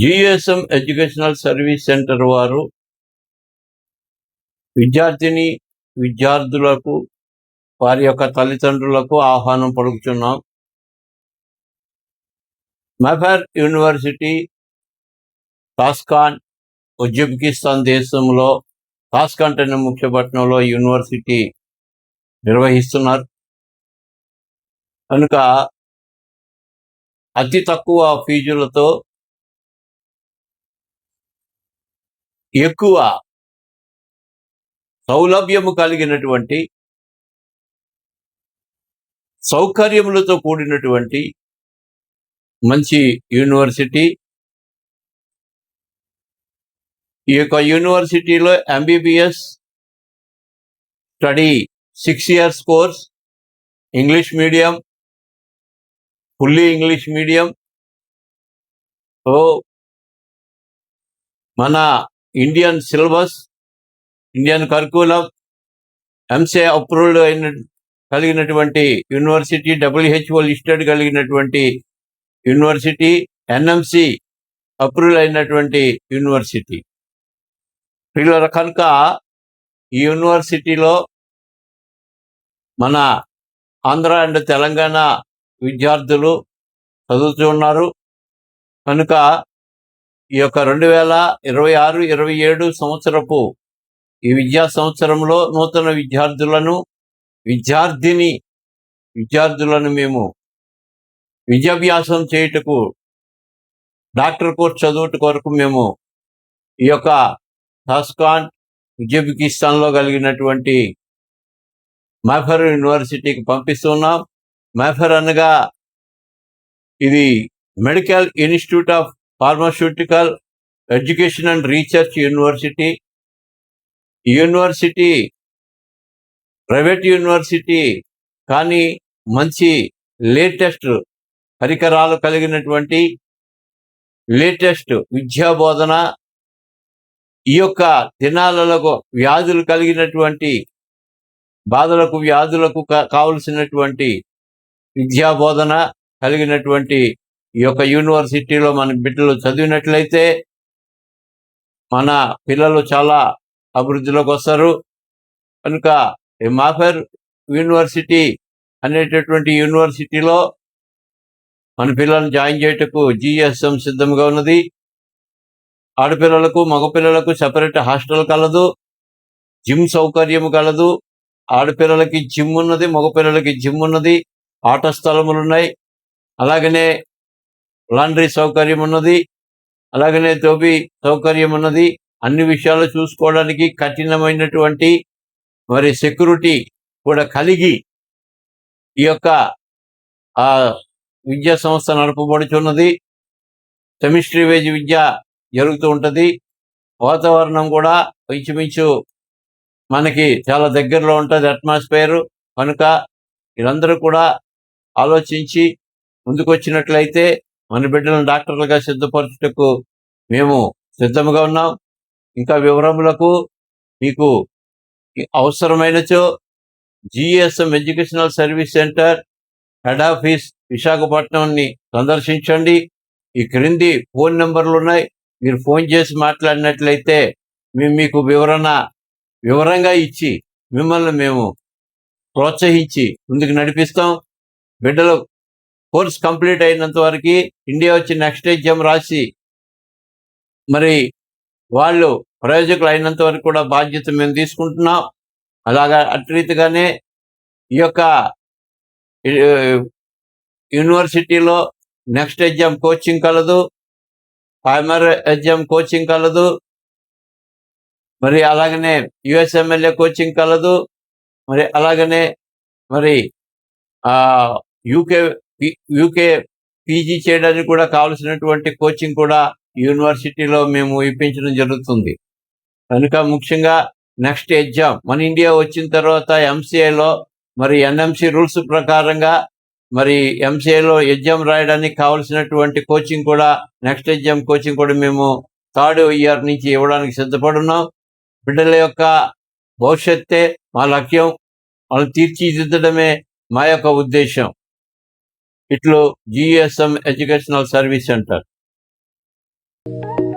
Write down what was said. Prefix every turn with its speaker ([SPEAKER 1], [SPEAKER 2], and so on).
[SPEAKER 1] GSM educational service centre వారు విద్యార్థిని విద్యార్థులకు వారి యొక్క తల్లిదండ్రులకు ఆహ్వానం పలుకుతున్నాం. మెఫర్ యూనివర్సిటీ తాష్కాంట్, ఉజ్బెకిస్తాన్ దేశంలో తాష్కాంట్ అనే ముఖ్య పట్టణంలో యూనివర్సిటీ నిర్వహిస్తున్నారు. కనుక అతి తక్కువ ఫీజులతో ఎక్కువ సౌలభ్యము కలిగినటువంటి సౌకర్యములతో కూడినటువంటి మంచి యూనివర్సిటీ. ఈ యొక్క యూనివర్సిటీలో MBBS study 6 years course, English medium, fully English medium. మన Indian syllabus, Indian curriculum, MCA approved కలిగినటువంటి యూనివర్సిటీ, WHO లిస్టెడ్ కలిగినటువంటి యూనివర్సిటీ, ఎన్ఎంసి అప్రూవల్ అయినటువంటి యూనివర్సిటీ. పిల్లల కనుక ఈ యూనివర్సిటీలో మన ఆంధ్ర అండ్ తెలంగాణ విద్యార్థులు చదువుతూ ఉన్నారు. కనుక ఈ యొక్క 2026-27 సంవత్సరపు ఈ విద్యా సంవత్సరంలో నూతన విద్యార్థులను మేము విద్యాభ్యాసం చేయుటకు, డాక్టర్ కోర్స్ చదువుట కొరకు మేము ఈ యొక్క తాష్కాంట్, ఉజ్బెకిస్తాన్లో కలిగినటువంటి మెఫర్ యూనివర్సిటీకి పంపిస్తున్నాం. మెఫర్ అనగా ఇది medical institute of pharmaceutical education and research university. ఈ యూనివర్సిటీ ప్రైవేట్ యూనివర్సిటీ, కానీ మంచి లేటెస్ట్ పరికరాలు కలిగినటువంటి లేటెస్ట్ విద్యా బోధన, ఈ యొక్క దినాలలో వ్యాధులు కలిగినటువంటి వ్యాధులకు కావలసినటువంటి విద్యా బోధన కలిగినటువంటి ఈ యొక్క యూనివర్సిటీలో మన బిడ్డలు చదివినట్లయితే మన పిల్లలు చాలా అభివృద్ధిలోకి వస్తారు. కనుక ఈ మెఫర్ యూనివర్సిటీ అనేటటువంటి యూనివర్సిటీలో మన పిల్లలను జాయిన్ చేయటకు జిఎస్ఎం సిద్ధంగా ఉన్నది. ఆడపిల్లలకు మగపిల్లలకు సెపరేట్ హాస్టల్ కలదు, జిమ్ సౌకర్యం కలదు. ఆడపిల్లలకి జిమ్ ఉన్నది, మగపిల్లలకి జిమ్ ఉన్నది, ఆట స్థలములు ఉన్నాయి, అలాగనే లాండ్రీ సౌకర్యం ఉన్నది, అలాగనే తోబి సౌకర్యం ఉన్నది. అన్ని విషయాలు చూసుకోవడానికి కఠినమైనటువంటి సెక్యూరిటీ కూడా కలిగి ఈ యొక్క విద్యా సంస్థ నడపబడుచున్నది. సెమిస్టర్ వేజ్ విద్య జరుగుతూ ఉంటుంది. వాతావరణం కూడా ఇంచుమించు మనకి చాలా దగ్గరలో ఉంటుంది అట్మాస్ఫియర్. కనుక వీళ్ళందరూ కూడా ఆలోచించి ముందుకొచ్చినట్లయితే మన బిడ్డలను డాక్టర్లుగా సిద్ధపరచుటకు మేము సిద్ధంగా ఉన్నాం. ఇంకా వివరములకు మీకు అవసరమైనచో GSM educational service centre head office విశాఖపట్నాన్ని సందర్శించండి. ఈ క్రింది ఫోన్ నెంబర్లు ఉన్నాయి. మీరు ఫోన్ చేసి మాట్లాడినట్లయితే మేము మీకు వివరంగా ఇచ్చి మిమ్మల్ని మేము ప్రోత్సహించి ముందుకు నడిపిస్తాం. బిడ్డలు కోర్స్ కంప్లీట్ అయినంత వరకు ఇండియా వచ్చి నెక్స్ట్ ఎగ్జామ్ రాసి వాళ్ళు ప్రయోజకులు అయినంత వరకు కూడా బాధ్యత మేము తీసుకుంటున్నాం. అలాగా అట్రీతిగానే ఈ యొక్క యూనివర్సిటీలో నెక్స్ట్ ఎగ్జామ్ కోచింగ్ కలదు, ప్రైమరీ ఎగ్జామ్ కోచింగ్ కలదు, అలాగనే యుఎస్ఎంఎల్ఏ కోచింగ్ కలదు, అలాగనే యూకే పీజీ చేయడానికి కూడా కావలసినటువంటి కోచింగ్ కూడా యూనివర్సిటీలో మేము ఇప్పించడం జరుగుతుంది. కనుక ముఖ్యంగా నెక్స్ట్ ఎగ్జామ్ మన ఇండియా వచ్చిన తర్వాత ఎంసీఏలో ఎన్ఎంసి రూల్స్ ప్రకారంగా ఎంసీఏలో ఎగ్జామ్ రాయడానికి కావలసినటువంటి కోచింగ్ కూడా, నెక్స్ట్ ఎగ్జామ్ కోచింగ్ కూడా మేము 3rd year నుంచి ఇవ్వడానికి సిద్ధపడున్నాం. బిడ్డల యొక్క భవిష్యత్తే మా లక్ష్యం. వాళ్ళు తీర్చిదిద్దడమే మా యొక్క ఉద్దేశం. ఇట్లు GSM educational service centre.
[SPEAKER 2] you.